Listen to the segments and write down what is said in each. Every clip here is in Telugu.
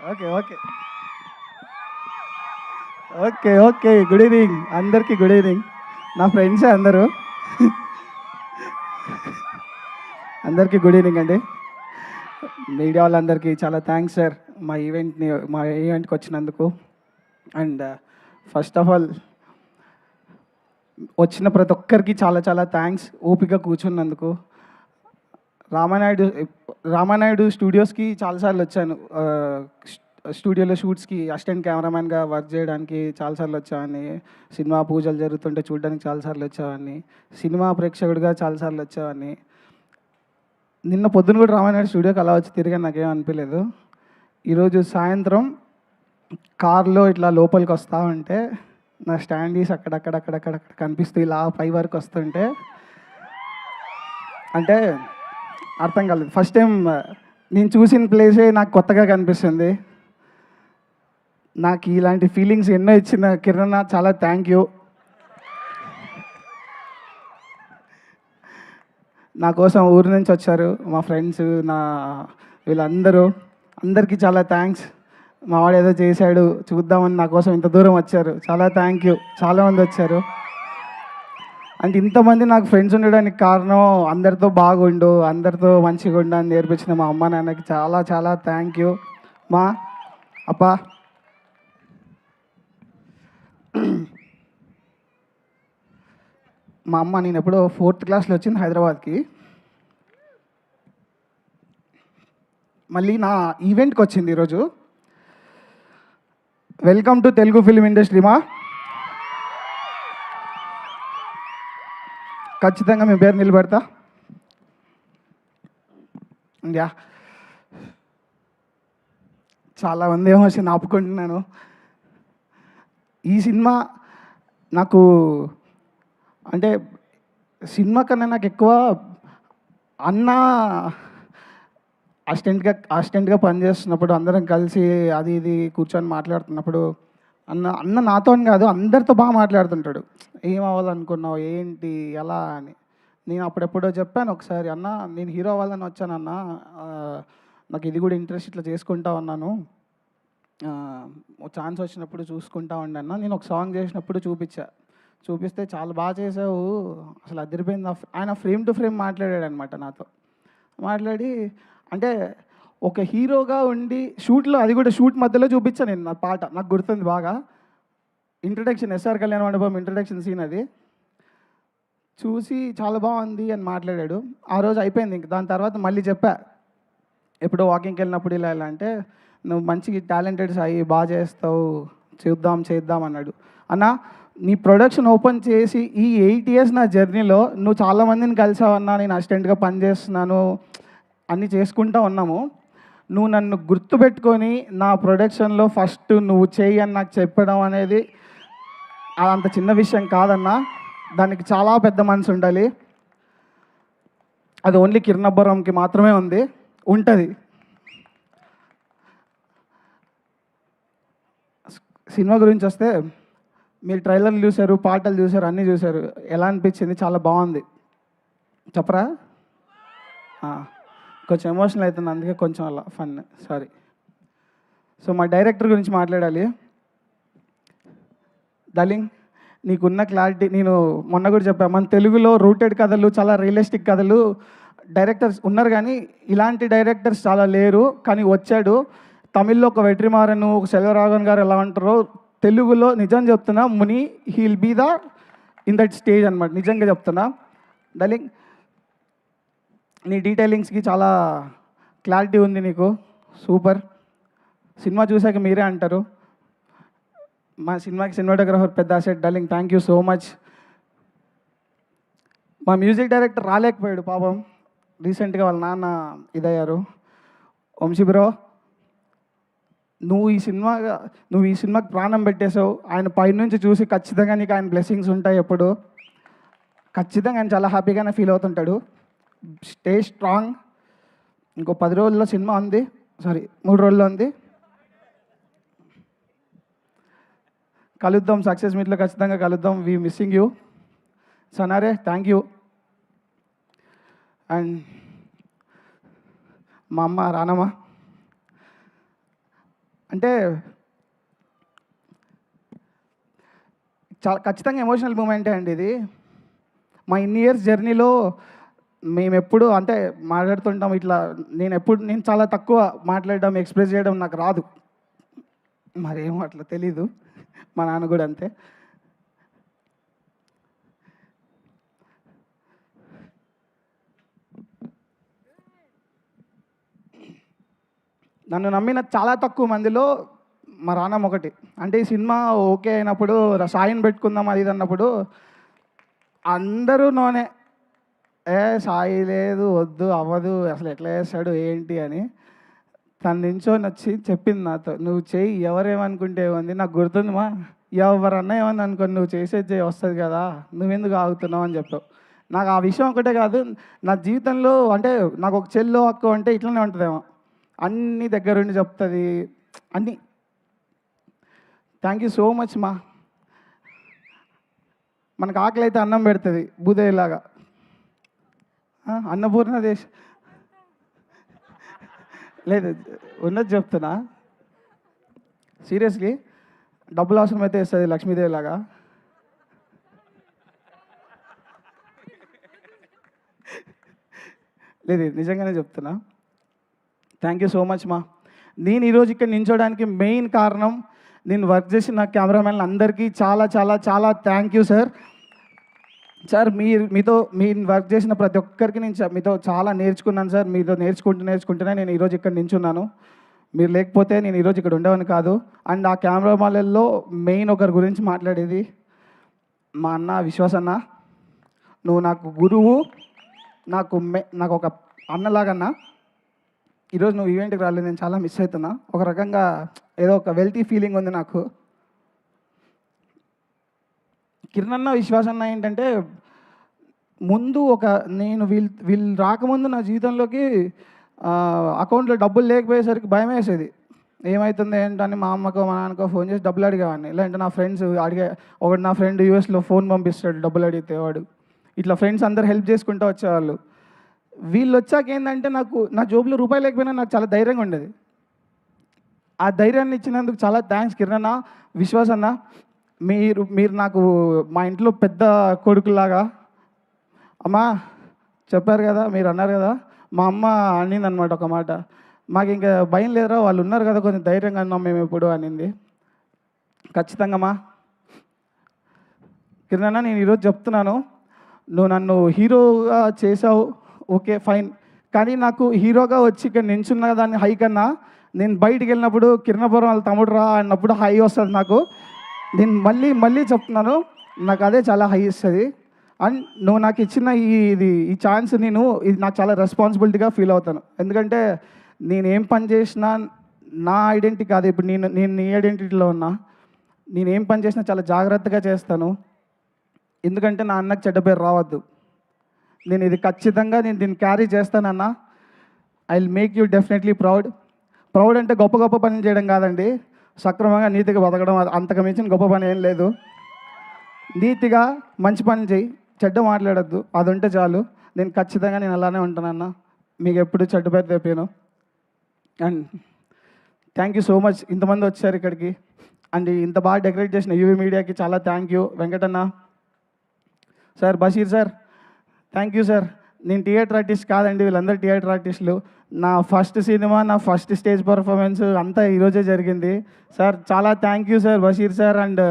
Okay. Okay. Okay. Okay. Good evening. అందరికీ గుడ్ ఈవినింగ్. నా ఫ్రెండ్సే అందరూ. అందరికీ గుడ్ ఈవినింగ్ అండి. మీడియా వాళ్ళందరికీ చాలా థ్యాంక్స్ సార్ మా ఈవెంట్కి వచ్చినందుకు. అండ్ ఫస్ట్ ఆఫ్ ఆల్ వచ్చిన ప్రతి ఒక్కరికి చాలా చాలా థ్యాంక్స్ ఓపిక కూర్చున్నందుకు. రామానాయుడు రామానాయుడు స్టూడియోస్కి చాలాసార్లు వచ్చాను. స్టూడియోలో షూట్స్కి అసిస్టెంట్ కెమెరామ్యాన్గా వర్క్ చేయడానికి చాలాసార్లు వచ్చేవాడిని. సినిమా పూజలు జరుగుతుంటే చూడడానికి చాలాసార్లు వచ్చేవాడిని. సినిమా ప్రేక్షకుడిగా చాలాసార్లు వచ్చేవాడిని. నిన్న పొద్దున కూడా రామానాయుడు స్టూడియోకి అలా వచ్చి తిరిగా నాకేం అనిపించలేదు. ఈరోజు సాయంత్రం కార్లో ఇట్లా లోపలికి వస్తూ ఉంటే నా స్టాండీస్ అక్కడక్కడక్కడక్కడ కనిపిస్తూ ఇలా పై వరకు వస్తుంటే అంటే అర్థం కాలేదు. ఫస్ట్ టైం నేను చూసిన ప్లేసే నాకు కొత్తగా కనిపిస్తుంది. నాకు ఇలాంటి ఫీలింగ్స్ ఎన్నో ఇచ్చిన కిరణ్ చాలా థ్యాంక్ యూ. నా కోసం ఊరి నుంచి వచ్చారు మా ఫ్రెండ్స్, వీళ్ళందరూ, అందరికీ చాలా థ్యాంక్స్. మా వాడు ఏదో చేశాడు చూద్దామని నా కోసం ఇంత దూరం వచ్చారు, చాలా థ్యాంక్ యూ. చాలామంది వచ్చారు. అంటే ఇంతమంది నాకు ఫ్రెండ్స్ ఉండడానికి కారణం అందరితో బాగుండు, అందరితో మంచిగా ఉండు అని నేర్పించిన మా అమ్మ నాన్నకి చాలా చాలా థ్యాంక్ యూ. మా అప్ప మా అమ్మ నేను ఎప్పుడో 4th క్లాస్లో వచ్చింది హైదరాబాద్కి. మళ్ళీ నా ఈవెంట్కి వచ్చింది ఈరోజు. Welcome to Telugu film industry మా. ఖచ్చితంగా మీ పేరు నిలబెడతా. యా, చాలామంది ఎమోషన్ ఆపుకుంటున్నాను. ఈ సినిమా నాకు అంటే సినిమా కన్నా నాకు ఎక్కువ అన్న అసిస్టెంట్గా పనిచేస్తున్నప్పుడు అందరం కలిసి అది ఇది కూర్చొని మాట్లాడుతున్నప్పుడు అన్న నాతో అని కాదు అందరితో బాగా మాట్లాడుతుంటాడు. ఏం అవ్వాలనుకున్నావు, ఏంటి, ఎలా అని. నేను అప్పుడెప్పుడో చెప్పాను ఒకసారి, అన్న నేను హీరో అవ్వాలని వచ్చానన్న, నాకు ఇది కూడా ఇంట్రెస్ట్, ఇట్లా చేసుకుంటా ఉన్నాను, ఛాన్స్ వచ్చినప్పుడు చూసుకుంటా ఉండన్నా. నేను ఒక సాంగ్ చేసినప్పుడు చూపిస్తే చాలా బాగా చేసావు, అసలు అదిరిపోయింది. ఆయన ఫ్రేమ్ టు ఫ్రేమ్ మాట్లాడాడు అనమాట నాతో. మాట్లాడి అంటే ఒక హీరోగా ఉండి షూట్లో, అది కూడా షూట్ మధ్యలో చూపించాను నేను నా పాట, నాకు గుర్తుంది బాగా. ఇంట్రడక్షన్, ఎస్ఆర్ కళ్యాణ మండపం ఇంట్రడక్షన్ సీన్ అది చూసి చాలా బాగుంది అని మాట్లాడాడు. ఆ రోజు అయిపోయింది. ఇంక దాని తర్వాత మళ్ళీ చెప్పా, ఎప్పుడో వాకింగ్కి వెళ్ళినప్పుడు ఇలా అంటే, నువ్వు మంచి టాలెంటెడ్ సాయి, బాగా చేస్తావు, చేద్దాం అన్నాడు. అన్న నీ ప్రొడక్షన్ ఓపెన్ చేసి ఈ 8 years నా జర్నీలో నువ్వు చాలామందిని కలిసావన్నా, నేను అసిస్టెంట్గా పనిచేస్తున్నాను, అన్నీ చేసుకుంటూ ఉన్నాము. నువ్వు నన్ను గుర్తుపెట్టుకొని నా ప్రొడక్షన్లో ఫస్ట్ నువ్వు చేయి అని నాకు చెప్పడం అనేది అంత చిన్న విషయం కాదన్నా. దానికి చాలా పెద్ద మనసు ఉండాలి. అది ఓన్లీ కిరణబ్బరంకి మాత్రమే ఉంటుంది. సినిమా గురించి వస్తే, మీరు ట్రైలర్లు చూశారు, పాటలు చూశారు, అన్నీ చూశారు. ఎలా అనిపించింది? చాలా బాగుంది. చెప్పరా? కొంచెం ఎమోషనల్ అవుతుంది, అందుకే కొంచెం అలా ఫన్, సారీ. సో మా డైరెక్టర్ గురించి మాట్లాడాలి. డార్లింగ్, నీకున్న క్లారిటీ, నేను మొన్న కూడా చెప్పాను, మన తెలుగులో రూటెడ్ కథలు, చాలా రియలిస్టిక్ కథలు డైరెక్టర్స్ ఉన్నారు, కానీ ఇలాంటి డైరెక్టర్స్ చాలా లేరు. కానీ వచ్చాడు. తమిళ్లో ఒక వెట్రిమారన్, ఒక సెల్వరాఘవన్ గారు ఎలా ఉంటారో, తెలుగులో నిజం చెప్తున్నా, ముని he'll be the in that stage అనమాట. నిజంగా చెప్తున్నా. డార్లింగ్, నీ డీటెయిలింగ్స్కి చాలా క్లారిటీ ఉంది నీకు, సూపర్. సినిమా చూసాక మీరే అంటారు. మా సినిమాకి సినిమాటోగ్రాఫర్ పెద్ద asset. Darling, thank you so much. మా మ్యూజిక్ డైరెక్టర్ రాలేకపోయాడు పాపం, రీసెంట్గా వాళ్ళ నాన్న ఇదయ్యారు. వంశీ బ్రో, నువ్వు ఈ సినిమాకి ప్రాణం పెట్టేసావు. ఆయన పైనుంచి చూసి ఖచ్చితంగా నీకు ఆయన బ్లెస్సింగ్స్ ఉంటాయి ఎప్పుడు. ఖచ్చితంగా ఆయన చాలా హ్యాపీగానే ఫీల్ అవుతుంటాడు. Stay strong. ఇంకో 10 రోజుల్లో సినిమా ఉంది, 3 రోజుల్లో ఉంది. కలుద్దాం, సక్సెస్ మీట్లో ఖచ్చితంగా కలుద్దాం. వీ మిస్సింగ్ యూ సనారే. Thank you. అండ్ మా అమ్మ రానమ్మ, అంటే చాలా ఖచ్చితంగా ఎమోషనల్ మూమెంటే అండి ఇది. మా ఇన్ని ఇయర్స్ జర్నీలో మేమెప్పుడు అంటే మాట్లాడుతుంటాం ఇట్లా, నేను చాలా తక్కువ మాట్లాడడం, ఎక్స్‌ప్రెస్ చేయడం నాకు రాదు. మరేమో అట్లా తెలీదు. మా నాన్న కూడా అంతే. నన్ను నమ్మిన చాలా తక్కువ మందిలో మా రానమ్మ ఒకటి. అంటే ఈ సినిమా ఓకే అయినప్పుడు సాయిని పెట్టుకుందాం అది ఇది అన్నప్పుడు అందరూ నోనే. సాయి లేదు, వద్దు, అవ్వదు, అసలు ఎట్లా చేస్తాడు ఏంటి అని. తను నించొని వచ్చి చెప్పింది నాతో, నువ్వు చెయ్యి, ఎవరేమనుకుంటే ఏముంది, నాకు గుర్తుంది మా, ఎవరన్నా ఏమని అనుకోని నువ్వు చేసేది చేయి, వస్తుంది కదా, నువ్వెందుకు ఆగుతున్నావు అని చెప్పావు. నాకు ఆ విషయం ఒకటే కాదు, నా జీవితంలో అంటే నాకు ఒక చెల్లో అక్క అంటే ఇట్లనే ఉంటుందేమో, అన్నీ దగ్గరుండి చెప్తుంది అన్నీ. థ్యాంక్ యూ సో మచ్ మా. మనకు ఆకలి అయితే అన్నం పెడుతుంది భూదేవిలాగా. అన్నపూర్ణ దేశ్ లేదు, ఉన్నది చెప్తున్నా సీరియస్లీ. డబ్బులు అవసరం అయితే ఇస్తుంది లక్ష్మీదేవి లాగా. లేదు, నిజంగానే చెప్తున్నా. థ్యాంక్ యూ సో మచ్ మా. నేను ఈరోజు ఇక్కడ నించోడానికి మెయిన్ కారణం, నేను వర్క్ చేసిన కెమెరామెన్లు అందరికీ చాలా చాలా చాలా థ్యాంక్ యూ సార్. సార్ మీతో వర్క్ చేసిన ప్రతి ఒక్కరికి నేను మీతో చాలా నేర్చుకున్నాను సార్. మీతో నేర్చుకుంటూనే నేను ఈరోజు ఇక్కడ నించున్నాను. మీరు లేకపోతే నేను ఈరోజు ఇక్కడ ఉండేవాని కాదు. అండ్ ఆ కెమెరామాన్లలో మెయిన్ ఒకరి గురించి మాట్లాడేది మా అన్న విశ్వాస్ అన్న. నువ్వు నాకు గురువు, నాకు ఒక అన్నలాగన్నా. ఈరోజు నువ్వు ఈవెంట్కి రాలేదు, నేను చాలా మిస్ అవుతున్నా. ఒక రకంగా ఏదో ఒక వెల్తీ ఫీలింగ్ ఉంది నాకు. కిరణ్ అన్న, విశ్వాస్ అన్న ఏంటంటే ముందు నేను వీళ్ళు రాకముందు నా జీవితంలోకి అకౌంట్లో డబ్బులు లేకపోయేసరికి భయం వేసేది. ఏమవుతుంది ఏంటని మా అమ్మకో మా నాన్నకో ఫోన్ చేసి డబ్బులు అడిగేవాడిని. లేదంటే నా ఫ్రెండ్స్ ఒకటి నా ఫ్రెండ్ యూఎస్లో ఫోన్ పంపిస్తాడు డబ్బులు అడిగితే వాడు. ఇట్లా ఫ్రెండ్స్ అందరు హెల్ప్ చేసుకుంటూ వచ్చేవాళ్ళు. వీళ్ళు వచ్చాక ఏంటంటే నా జోబులో రూపాయలు లేకపోయినా నాకు చాలా ధైర్యంగా ఉండేది. ఆ ధైర్యాన్ని ఇచ్చినందుకు చాలా థ్యాంక్స్ కిరణ్ అన్న, విశ్వాస్ అన్న. మీరు నాకు మా ఇంట్లో పెద్ద కొడుకులాగా. అమ్మా చెప్పారు కదా, మీరు అన్నారు కదా, మా అమ్మ అనింది అనమాట ఒక మాట, మాకు ఇంకా భయం లేదురా, వాళ్ళు ఉన్నారు కదా, కొంచెం ధైర్యంగా అన్నాం మేము ఎప్పుడు అనింది. ఖచ్చితంగా మా కిరణ్ అన్న, నేను ఈరోజు చెప్తున్నాను, నువ్వు నన్ను హీరోగా చేసావు, ఓకే ఫైన్. కానీ నాకు హీరోగా వచ్చి ఇక్కడ నించున్న దాన్ని హై కన్నా, నేను బయటికి వెళ్ళినప్పుడు కిరణపురం వాళ్ళ తమ్ముడు రా అన్నప్పుడు హై వస్తుంది నాకు. నేను మళ్ళీ చెప్తున్నాను, నాకు అదే చాలా హై ఇస్తుంది. అండ్ నువ్వు నాకు ఇచ్చిన ఈ ఛాన్స్, ఇది నాకు చాలా రెస్పాన్సిబిలిటీగా ఫీల్ అవుతాను. ఎందుకంటే నేను ఏం పని చేసినా నా ఐడెంటిటీ కాదు. ఇప్పుడు నేను నీ ఐడెంటిటీలో ఉన్నా. నేను ఏం పని చేసినా చాలా జాగ్రత్తగా చేస్తాను. ఎందుకంటే నా అన్నకు చెడ్డ పేరు రావద్దు. నేను ఇది ఖచ్చితంగా దీన్ని క్యారీ చేస్తానన్నా. I will make you definitely proud అంటే గొప్ప పనులు చేయడం కాదండి, సక్రమంగా నీతిగా బతకడం. అంతకు మించిన గొప్ప పని ఏం లేదు. నీతిగా మంచి పని చేయి, చెడ్డ మాట్లాడద్దు, అది ఉంటే చాలు. నేను ఖచ్చితంగా అలానే ఉంటానన్నా. మీకు ఎప్పుడు చెడ్డ పేరు తెప్పాను. And thank you so much, ఇంతమంది వచ్చారు ఇక్కడికి. అండ్ ఇంత బాగా డెకరేట్ చేసిన యూవీ మీడియాకి చాలా థ్యాంక్ యూ. వెంకటన్న sir, Basheer sir, thank you sir. నేను థియేటర్ ఆర్టిస్ట్ కాదండి, వీళ్ళందరూ థియేటర్ ఆర్టిస్టులు. నా ఫస్ట్ సినిమా, నా ఫస్ట్ స్టేజ్ పర్ఫార్మెన్స్ అంతా ఈరోజే జరిగింది. సార్ చాలా thank you sir, Basheer sir and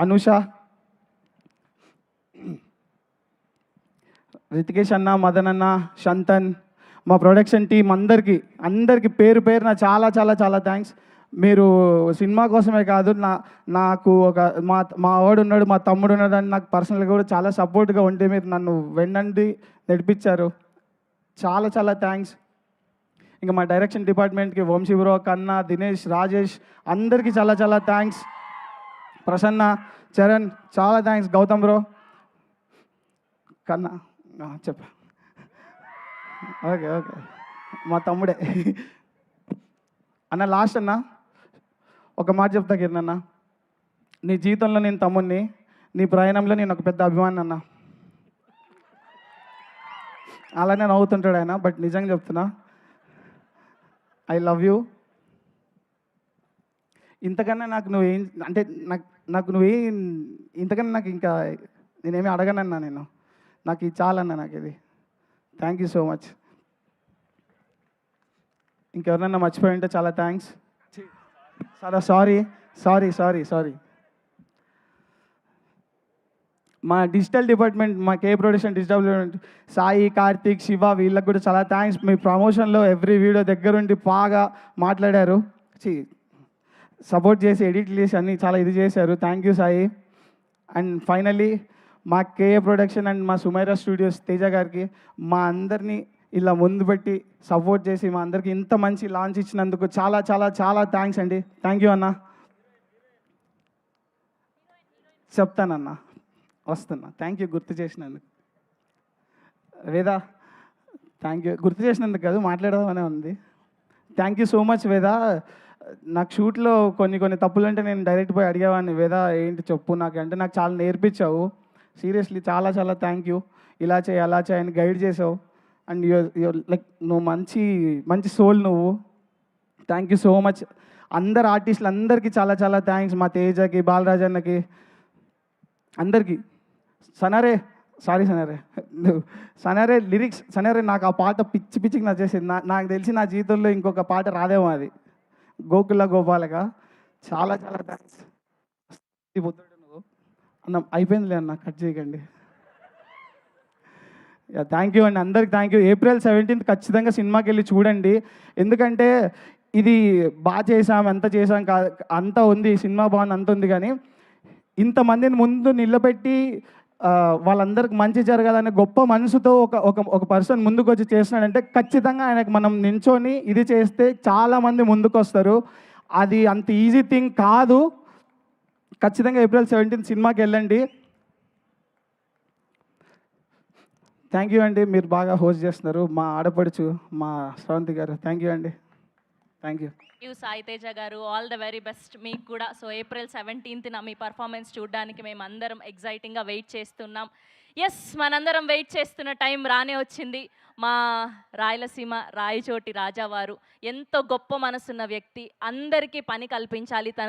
Anusha, Rithikesh అన్న, మదన్ అన్న, శంతన్, మా ప్రొడక్షన్ టీం అందరికీ పేరు పేరున చాలా చాలా చాలా థ్యాంక్స్. మీరు సినిమా కోసమే కాదు, నాకు మా వాడు ఉన్నాడు, మా తమ్ముడు ఉన్నాడు అని నాకు పర్సనల్గా కూడా చాలా సపోర్ట్గా ఉంటే మీరు నన్ను వెన్నండి నడిపించారు. చాలా చాలా థ్యాంక్స్. ఇంకా మా డైరెక్షన్ డిపార్ట్మెంట్కి వంశీ బ్రో, కన్నా, దినేష్, రాజేష్ అందరికీ చాలా చాలా థ్యాంక్స్. ప్రసన్న, చరణ్ చాలా థ్యాంక్స్. గౌతమ్ బ్రో, కన్నా చెప్ప ఓకే మా తమ్ముడే అన్న. లాస్ట్ అన్న ఒక మాట చెప్తా కిరణ్ అన్న, నీ జీవితంలో నేను తమ్ముడిని, నీ ప్రయాణంలో నేను ఒక పెద్ద అభిమాని అన్న. అలానే నవ్వుతుంటాడు ఆయన, బట్ నిజంగా చెప్తున్నా, ఐ లవ్ యూ. ఇంతకన్నా నాకు నువ్వేం అంటే నాకు నాకు నువ్వేం ఇంతకన్నా నాకు ఇంకా నేనేమి అడగనన్నా నేను. నాకు ఇది చాలన్నా నాకు ఇది. Thank you so much. ఇంకెవరినన్నా మర్చిపోయి ఉంటే చాలా థ్యాంక్స్. చాలా సారీ సారీ సారీ సారీ. మా డిజిటల్ డిపార్ట్మెంట్, మా K production digital department Sai, Karthik, Shiva వీళ్ళకి కూడా చాలా థ్యాంక్స్. మీ ప్రమోషన్లో ఎవ్రీ వీడియో దగ్గరుండి బాగా మాట్లాడారు, సపోర్ట్ చేసి ఎడిట్ చేసి అన్నీ చాలా ఇది చేశారు. Thank you Sai. And finally మా కే ప్రొడక్షన్ అండ్ మా సుమైరా స్టూడియోస్ తేజ గారికి మా అందరినీ ఇలా ముందు పెట్టి సపోర్ట్ చేసి మా అందరికి ఇంత మంచి లాంచ్ ఇచ్చినందుకు చాలా చాలా చాలా థ్యాంక్స్ అండి. థ్యాంక్ యూ అన్న. చెప్తానన్నా, వస్తున్నా. థ్యాంక్ యూ గుర్తు చేసినందుకు. వేదా, థ్యాంక్ యూ గుర్తు చేసినందుకు కాదు, మాట్లాడదామనే ఉంది. థ్యాంక్ యూ సో మచ్ వేదా. నాకు షూట్లో కొన్ని తప్పులు అంటే నేను డైరెక్ట్ పోయి అడిగేవాడిని, వేదా ఏంటి చెప్పు నాకు అంటే, నాకు చాలా నేర్పించావు. సీరియస్లీ చాలా చాలా థ్యాంక్ యూ. ఇలా చేయి అలా చేయి అని గైడ్ చేసావు. అండ్ యూర్ లైక్ నువ్వు మంచి సోల్ నువ్వు. Thank you so much. అందరు ఆర్టిస్టులు అందరికీ చాలా చాలా థ్యాంక్స్. మా తేజకి, బాలరాజన్నకి, అందరికీ. సనరే, సారీ సనరే లిరిక్స్, సనరే నాకు ఆ పాట పిచ్చికి నచ్చేసింది. నాకు తెలిసి నా జీవితంలో ఇంకొక పాట రాదేమో అది, గోకుల గోపాలక. చాలా చాలా థ్యాంక్స్. నువ్వు అన్న అయిపోయిందిలే అన్న, కట్ చేయకండి. థ్యాంక్ యూ అండి, అందరికి థ్యాంక్ యూ. April 17th ఖచ్చితంగా సినిమాకి వెళ్ళి చూడండి. ఎందుకంటే ఇది బాగా చేసాం, ఎంత చేసాం అంత ఉంది, సినిమా బాగుంది అంత ఉంది, కానీ ఇంతమందిని ముందు నిలబెట్టి వాళ్ళందరికి మంచి జరగాలనే గొప్ప మనసుతో ఒక పర్సన్ ముందుకు వచ్చి చేస్తున్నాడంటే ఖచ్చితంగా ఆయనకు మనం నించొని ఇది చేస్తే చాలామంది ముందుకు వస్తారు. అది అంత ఈజీ థింగ్ కాదు. ఖచ్చితంగా April 17th సినిమాకి వెళ్ళండి. థ్యాంక్ యూ అండి, మీరు బాగా హోస్ట్ చేస్తున్నారు. మా ఆడపడుచు మా శ్రవంతి గారు, థ్యాంక్ యూ అండి. థ్యాంక్ యూ సాయి తేజ గారు, ఆల్ ద వెరీ బెస్ట్ మీకు కూడా. సో April 17th మీ పర్ఫార్మెన్స్ చూడడానికి మేము అందరం ఎగ్జైటింగ్గా వెయిట్ చేస్తున్నాం. ఎస్, మనందరం వెయిట్ చేస్తున్న టైం రానే వచ్చింది. మా రాయలసీమ రాయచోటి రాజావారు ఎంతో గొప్ప మనసున్న వ్యక్తి, అందరికీ పని కల్పించాలి, తన